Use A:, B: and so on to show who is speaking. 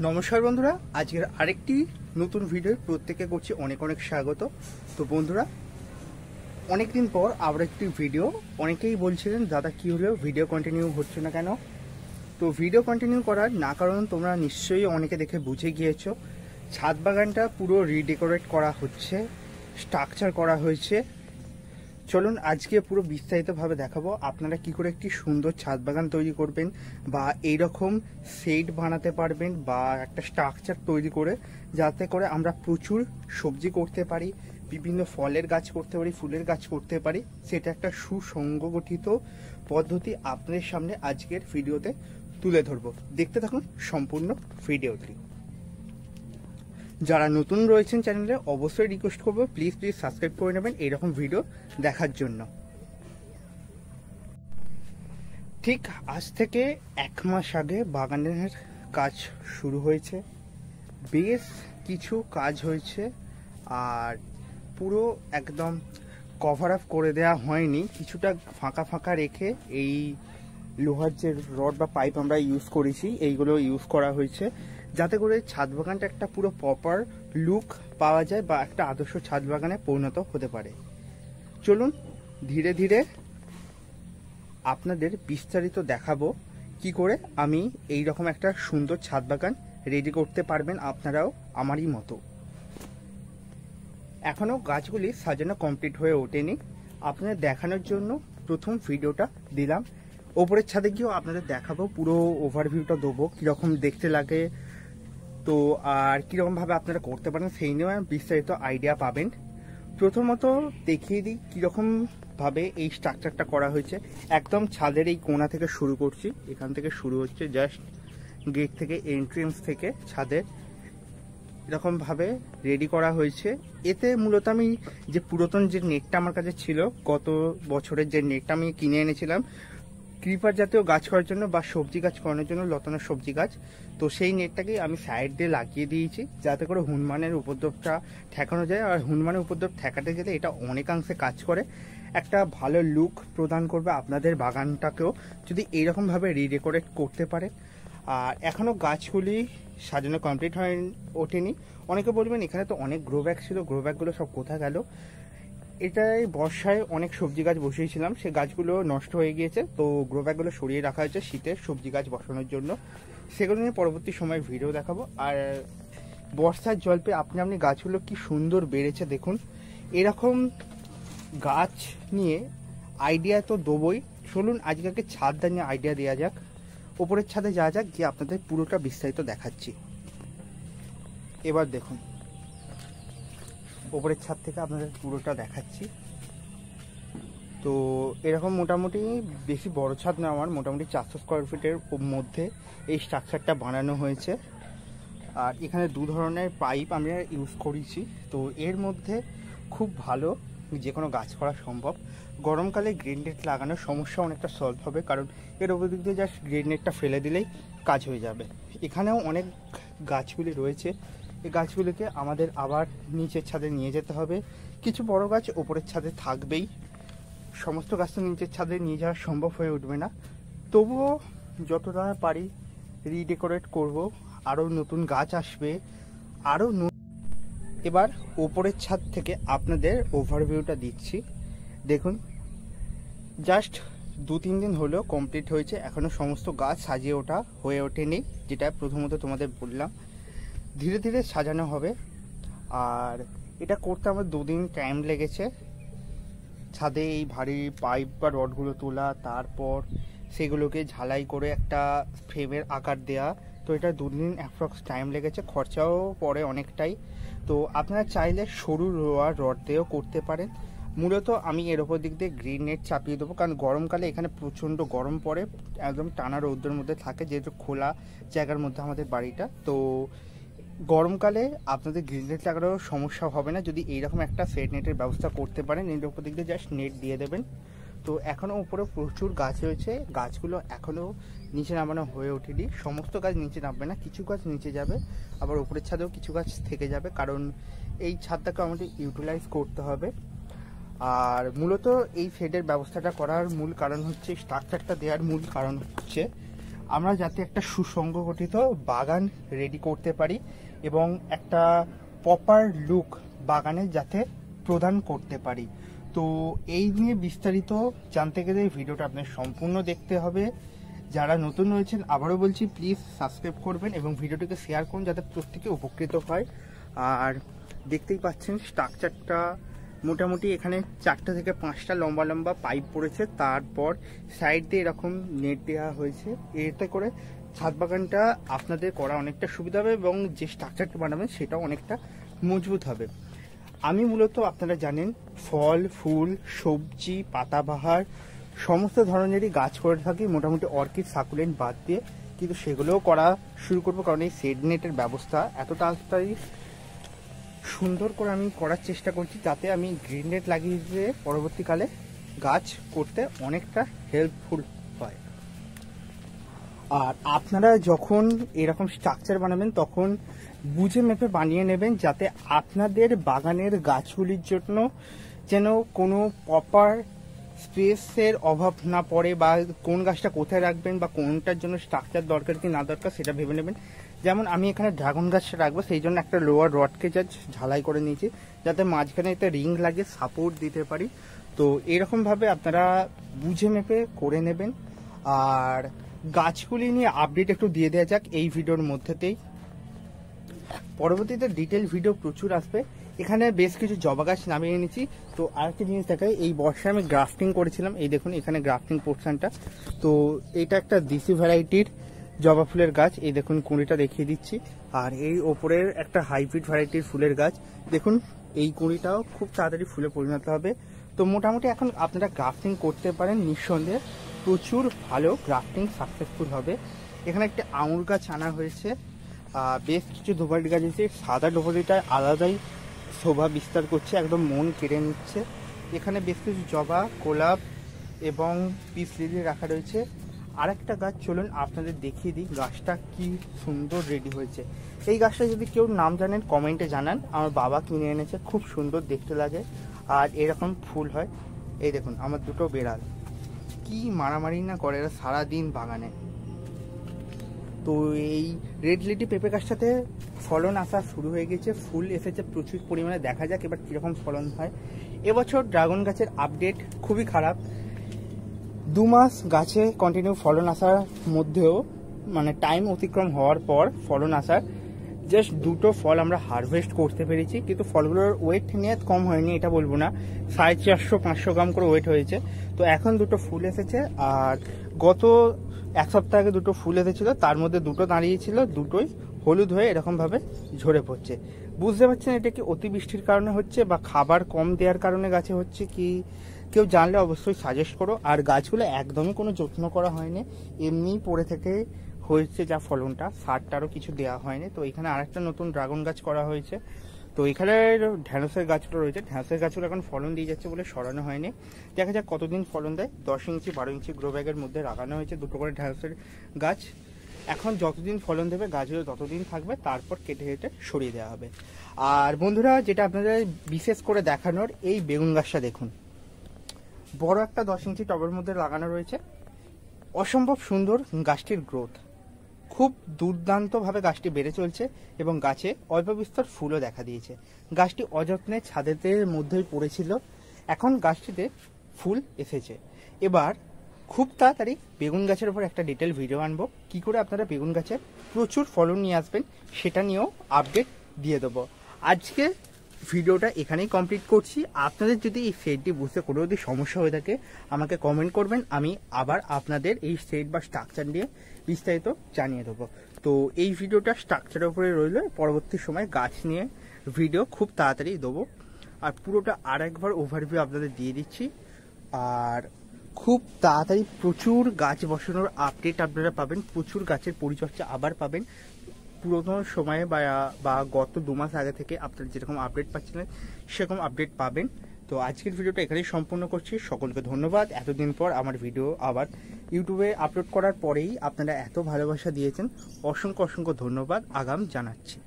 A: নমস্কার বন্ধুরা, আজকের আরেকটি নতুন ভিডিও প্রত্যেককে করছি অনেক অনেক স্বাগত। তো বন্ধুরা, অনেকদিন পর আবার একটি ভিডিও। অনেকেই বলছিলেন দাদা কি হলো, ভিডিও কন্টিনিউ হচ্ছে না কেন? তো ভিডিও কন্টিনিউ করার না কারণ তোমরা নিশ্চয়ই অনেকে দেখে বুঝে গিয়েছো, ছাদ বাগানটা পুরো রিডেকোরেট করা হচ্ছে, স্ট্রাকচার করা হয়েছে। চলুন আজকে পুরো বিস্তারিতভাবে দেখাবো আপনারা কি করে একটি সুন্দর ছাদ বাগান তৈরি করবেন বা এইরকম শেড বানাতে পারবেন বা একটা স্ট্রাকচার তৈরি করে যাতে করে আমরা প্রচুর সবজি করতে পারি, বিভিন্ন ফলের গাছ করতে পারি, ফুলের গাছ করতে পারি। সেটা একটা সুসংগঠিত পদ্ধতি আপনাদের সামনে আজকের ভিডিওতে তুলে ধরবো। দেখতে থাকুন সম্পূর্ণ ভিডিওটি। যারা নতুন রয়েছেন চ্যানেলে অবশ্যই রিকোয়েস্ট করবো প্লিজ সাবস্ক্রাইব করে নেবেন এইরকম ভিডিও দেখার জন্য। ঠিক আজ থেকে 1 মাস আগে বাগানের কাজ শুরু হয়েছে, বেশ কিছু কাজ হয়েছে আর পুরো একদম কভার আপ করে দেওয়া হয়নি, কিছুটা ফাঁকা ফাঁকা রেখে এই লোহার যে রড বা পাইপ আমরা ইউজ করেছি এইগুলো ইউজ করা হয়েছে যাতে করে ছাদ বাগানটা একটা পুরো প্রপার লুক পাওয়া যায় বা একটা আদর্শ ছাদ বাগানে পরিণত হতে পারে। চলুন ধীরে ধীরে আপনাদের বিস্তারিত দেখাবো কি করে আমি এই রকম একটা সুন্দর ছাদ বাগান রেডি করতে পারবেন আপনারাও আমারই মতো। এখনো গাছগুলি সাজানো কমপ্লিট হয়ে ওঠেনি, আপনাদের দেখানোর জন্য প্রথম ভিডিওটা দিলাম। ওপরের ছাদে গিয়েও আপনাদের দেখাবো, পুরো ওভারভিউটা দেবো কীরকম দেখতে লাগে, তো আর কীরকমভাবে আপনারা করতে পারেন সেই নিয়ে বিস্তারিত আইডিয়া পাবেন। প্রথমত দেখিয়ে দিই কীরকমভাবে এই স্ট্রাকচারটা করা হয়েছে। একদম ছাদের এই কোণা থেকে শুরু করছি, এখান থেকে শুরু হচ্ছে, জাস্ট গেট থেকে এন্ট্রেন্স থেকে ছাদের এরকমভাবে রেডি করা হয়েছে। এতে মূলত আমি যে পুরাতন যে নেটটা আমার কাছে ছিল, গত বছরের যে নেটটা আমি কিনে এনেছিলাম ক্রিপার জাতীয় গাছ করার জন্য বা সবজি গাছ করানোর জন্য, লতানোর সবজি গাছ, তো সেই নেটটাকে আমি সাইড দিয়ে লাগিয়ে দিয়েছি যাতে করে হনুমানের উপদ্রবটা ঠেকানো যায়। আর হনুমানের উপদ্রব ঠেকাতে গেলে এটা অনেকাংশে কাজ করে, একটা ভালো লুক প্রদান করবে আপনাদের বাগানটাকেও যদি এইরকমভাবে রিডেকোরেট করতে পারে। আর এখনও গাছগুলি সাজানো কমপ্লিট হয়ে ওঠেনি। অনেকে বলবেন এখানে তো অনেক গ্রো ব্যাগ ছিল, গ্রো ব্যাগগুলো সব কোথায় গেল? এটাই বর্ষায় অনেক সবজি গাছ বসিয়েছিলাম, সে গাছগুলো নষ্ট হয়ে গিয়েছে, তো গ্রো ব্যাগগুলো সরিয়ে রাখা হয়েছে শীতের সবজি গাছ বসানোর জন্য। সেগুলো নিয়ে পরবর্তী সময় ভিডিও দেখাবো। আর বর্ষার জল পেয়ে আপনি গাছগুলো কি সুন্দর বেড়েছে দেখুন। এরকম গাছ নিয়ে আইডিয়া তো দেবই, চলুন আজকে ছাদটা নিয়ে আইডিয়া দেওয়া যাক। ওপরের ছাদে যাওয়া যাক, গিয়ে আপনাদের পুরোটা বিস্তারিত দেখাচ্ছি। এবার দেখুন ওপরের ছাদ থেকে আপনাদের পুরোটা দেখাচ্ছি। তো এরকম মোটামুটি বেশি বড় ছাদ না, আমার মোটামুটি 400 স্কোয়ার ফিটের মধ্যে এই স্ট্রাকচারটা বানানো হয়েছে। আর এখানে 2 ধরনের পাইপ আমরা ইউজ করেছি, তো এর মধ্যে খুব ভালো যে কোনো গাছ করা সম্ভব। গরমকালে গ্রেন নেট লাগানোর সমস্যা অনেকটা সলভ হবে, কারণ এর ওপর দিক দিয়ে জাস্ট গ্রেন নেটটা ফেলে দিলেই কাজ হয়ে যাবে। এখানেও অনেক গাছগুলি রয়েছে, এই গাছগুলিকে আমাদের আবার নিচের ছাদে নিয়ে যেতে হবে। কিছু বড় গাছ ওপরের ছাদে থাকবেই, সমস্ত গাছ তো নিচের ছাদে নিয়ে যাওয়া সম্ভব হয়ে উঠবে না, তবুও যতটা পারি রিডেকোরেট করব। আরও নতুন গাছ আসবে, আরও এবার ওপরের ছাদ থেকে আপনাদের ওভারভিউটা দিচ্ছি। দেখুন জাস্ট 2-3 দিন হলো কমপ্লিট হয়েছে, এখনও সমস্ত গাছ সাজিয়ে ওঠা হয়ে ওঠেনি, যেটা প্রথমত তোমাদের বললাম। ধীরে ধীরে সাজানো হবে, আর এটা করতে আমার 2 দিন টাইম লেগেছে। ছাদে এই ভারী পাইপ বা রডগুলো তোলা, তারপর সেগুলোকে ঝালাই করে একটা ফ্রেমের আকার দেয়া, তো এটা 2 দিন অ্যাপ্রক্স টাইম লেগেছে, খরচাও পড়ে অনেকটাই। তো আপনারা চাইলে সরু লোহার রড দিয়েও করতে পারেন। মূলত আমি এর ওপর দিক দিয়ে গ্রিন নেট চাপিয়ে দেবো, কারণ গরমকালে এখানে প্রচণ্ড গরম পড়ে, একদম টানা রৌদ্রের মধ্যে থাকে, যেহেতু খোলা জায়গার মধ্যে আমাদের বাড়িটা। তো গরমকালে আপনাদের গ্রিন নেট লাগানোর সমস্যা হবে না যদি এইরকম একটা সেট নেটের ব্যবস্থা করতে পারেন। এর উপর দিক দিয়ে জাস্ট নেট দিয়ে দেবেন। তো এখনও উপরে প্রচুর গাছ রয়েছে, গাছগুলো এখনও নিচে নামানো হয়ে ওঠেনি, সমস্ত গাছ নিচে নামবে না, কিছু গাছ নিচে যাবে, আবার উপরের ছাদেও কিছু গাছ থেকে যাবে, কারণ এই ছাদটাকে আমাদের ইউটিলাইজ করতে হবে। আর মূলত এই শেডের ব্যবস্থাটা করার মূল কারণ হচ্ছে, স্ট্রাকচারটা দেওয়ার মূল কারণ হচ্ছে আমরা যাতে একটা সুসংগঠিত বাগান রেডি করতে পারি এবং একটা প্রপার লুক বাগানে যাতে প্রদান করতে পারি। তো এই নিয়ে বিস্তারিত জানতে গেলে ভিডিওটা আপনার সম্পূর্ণ দেখতে হবে। যারা নতুন রয়েছেন আবারও বলছি, প্লিজ সাবস্ক্রাইব করবেন এবং ভিডিওটিকে শেয়ার করুন যাতে প্রত্যেকে উপকৃত হয়। আর দেখতেই পাচ্ছেন স্ট্রাকচারটা মোটামুটি এখানে 4টা থেকে 5টা লম্বা লম্বা পাইপ পড়েছে, তারপর সাইড দিয়ে এরকম নেট দেওয়া হয়েছে। এতে করে ছাদ বাগানটা আপনাদের করা অনেকটা সুবিধা হবে এবং যে স্ট্রাকচারটা বানাবেন সেটাও অনেকটা মজবুত হবে। আমি মূলত আপনারা জানেন ফল ফুল সবজি পাতাবাহার সমস্ত ধরনেরই গাছ করে থাকি, মোটামুটি অর্কিড সাকুলেন্ট বাদ দিয়ে, কিন্তু সেগুলোও করা শুরু করবো কারণ এই শেড নেটের ব্যবস্থা এত তাড়াতাড়ি সুন্দর করে আমি করার চেষ্টা করছি যাতে আমি গ্রিন নেট লাগিয়ে দিয়ে পরবর্তীকালে গাছ করতে অনেকটা হেল্পফুল হয়। আর আপনারা যখন এরকম স্ট্রাকচার বানাবেন তখন বুঝে মেপে বানিয়ে নেবেন যাতে আপনাদের বাগানের গাছগুলির জন্য যেন কোনো প্রপার স্পেসের অভাব না পড়ে, বা কোন গাছটা কোথায় রাখবেন বা কোনটার জন্য স্ট্রাকচার দরকার কি না দরকার সেটা ভেবে নেবেন। যেমন আমি এখানে ড্রাগন গাছটা রাখবো, সেই জন্য একটা লোয়ার রডকে ঝালাই করে নিয়েছি যাতে মাঝখানে একটা রিং লাগিয়ে সাপোর্ট দিতে পারি। তো এরকমভাবে আপনারা বুঝে মেপে করে নেবেন। আর গাছগুলি নিয়ে আপডেট একটু দিয়ে দেওয়া যাক এই ভিডিওর মধ্যেতেই। পরবর্তীতে ডিটেল ভিডিও প্রচুর আসবে। এখানে বেশ কিছু জবা গাছ নামিয়ে এনেছি। তো আরেকটা জিনিস দেখাই, এই বর্ষায় আমি গ্রাফটিং করেছিলাম, এই দেখুন এখানে গ্রাফটিং পোর্শনটা। তো এটা একটা দেশি ভ্যারাইটির জবা ফুলের গাছ, এই দেখুন কুঁড়িটা দেখিয়ে দিচ্ছি। আর এই ওপরের একটা হাইব্রিড ভ্যারাইটির ফুলের গাছ, দেখুন এই কুঁড়িটাও খুব তাড়াতাড়ি ফুলে পরিণত হবে। তো মোটামুটি এখন আপনারা গ্রাফটিং করতে পারেন, নিঃসন্দেহে প্রচুর ভালো গ্রাফটিং সাকসেসফুল হবে। এখানে একটা আঙুর গাছ আনা হয়েছে, বেশ কিছু ধোপাটি গাছ আছে। সাদা ধোপাটিটা আলাদাই শোভা বিস্তার করছে, একদম মন কেড়ে নিচ্ছে। এখানে বেশ কিছু জবা গোলাপ এবং পিস লিলি রাখা রয়েছে। আরেকটা গাছ চলুন আপনাদের দেখিয়ে দিই, গাছটা কি সুন্দর রেডি হয়েছে। এই গাছটা যদি কেউ নাম জানেন কমেন্টে জানান, আমার বাবা কিনে এনেছে, খুব সুন্দর দেখতে লাগে আর এরকম ফুল হয়। এই দেখুন আমার দুটো বেড়াল কি মারামারি না করে এরা সারাদিন বাগানে। তো এই রেড লেডি পেঁপে গাছটাতে ফলন আসা শুরু হয়ে গেছে, ফুল এসেছে প্রচুর পরিমাণে, দেখা যাক এবার কীরকম ফলন হয়। এবছর ড্রাগন গাছের আপডেট খুবই খারাপ, 2 মাস গাছে কন্টিনিউ ফলন আসার মধ্যেও মানে টাইম অতিক্রম হওয়ার পর ফলন আসার জাস্ট 2টো ফল আমরা হারভেস্ট করতে পেরেছি, কিন্তু ফলগুলোর ওয়েট নিয়ে কম হয়নি এটা বলবো না, 450-500 গ্রাম করে ওয়েট হয়েছে। তো এখন 2টো ফুল এসেছে, আর গত 1 সপ্তাহ আগে 2টো ফুল এসেছিল, তার মধ্যে 2টো দাঁড়িয়েছিল, 2টোই হলুদ হয়ে এরকমভাবে ঝরে পড়ছে। বুঝতে পারছেন এটা কি অতিবৃষ্টির কারণে হচ্ছে বা খাবার কম দেওয়ার কারণে গাছে হচ্ছে কি, কেউ জানলে অবশ্যই সাজেস্ট করো। আর গাছগুলো একদমই কোনো যত্ন করা হয়নি, এমনিই পড়ে থেকে হয়েছে যা ফলনটা, সারটারও কিছু দেওয়া হয়নি। তো এখানে আরেকটা নতুন ড্রাগন গাছ করা হয়েছে। তো এখানে ঢ্যাঁড়সের গাছগুলো রয়েছে, ঢ্যাঁড়সের গাছগুলো এখন ফলন দিয়ে যাচ্ছে বলে সরানো হয়নি, দেখা যাক কতদিন ফলন দেয়। 10 ইঞ্চি 12 ইঞ্চি গ্রো ব্যাগের মধ্যে লাগানো হয়েছে 2টো করে ঢ্যাঁড়সের গাছ। এখন যতদিন ফলন দেবে গাছগুলো ততদিন থাকবে, তারপর কেটে কেটে সরিয়ে দেওয়া হবে। আর বন্ধুরা যেটা আপনাদের বিশেষ করে দেখানোর, এই বেগুন গাছটা দেখুন, বড় একটা 10 ইঞ্চি টবের মধ্যে লাগানো রয়েছে, অসম্ভব সুন্দর গাছটির গ্রোথ, খুব দুর্দান্তভাবে গাছটি বেড়ে চলছে এবং গাছে অল্প বিস্তর ফুলও দেখা দিয়েছে। গাছটি অযত্নে ছাদের মধ্যেই পড়েছিল, এখন গাছটিতে ফুল এসেছে। এবার খুব তাড়াতাড়ি বেগুন গাছের উপর একটা ডিটেল ভিডিও আনবো, কি করে আপনারা বেগুন গাছের প্রচুর ফলন নিয়ে আসবেন সেটা নিয়েও আপডেট দিয়ে দেবো। আজকে ভিডিওটা এখানেই কমপ্লিট করছি। আপনাদের যদি এই সেটটি বুঝতে কোনো যদি সমস্যা হয়ে থাকে আমাকে কমেন্ট করবেন, আমি আবার আপনাদের এই সেট বা স্ট্রাকচার নিয়ে বিস্তারিত জানিয়ে দেবো। তো এই ভিডিওটা স্ট্রাকচারের উপরে রইল, পরবর্তী সময় গাছ নিয়ে ভিডিও খুব তাড়াতাড়ি দেবো। আর পুরোটা আরেকবার ওভারভিউ আপনাদের দিয়ে দিচ্ছি। আর খুব তাড়াতাড়ি প্রচুর গাছ বসানোর আপডেট আপনারা পাবেন, প্রচুর গাছের পরিচর্যা আবার পাবেন পুরোনো সময়ে বা গত 2 মাস আগে থেকে আপনারা যেরকম আপডেট পাচ্ছিলেন সেরকম আপডেট পাবেন। তো আজকের ভিডিওটা এখানেই সম্পূর্ণ করছি, সকলকে ধন্যবাদ। এতদিন পর আমার ভিডিও আবার ইউটিউবে আপলোড করার পরেই আপনারা এত ভালোবাসা দিয়েছেন, অসংখ্য অসংখ্য ধন্যবাদ আগাম জানাচ্ছি।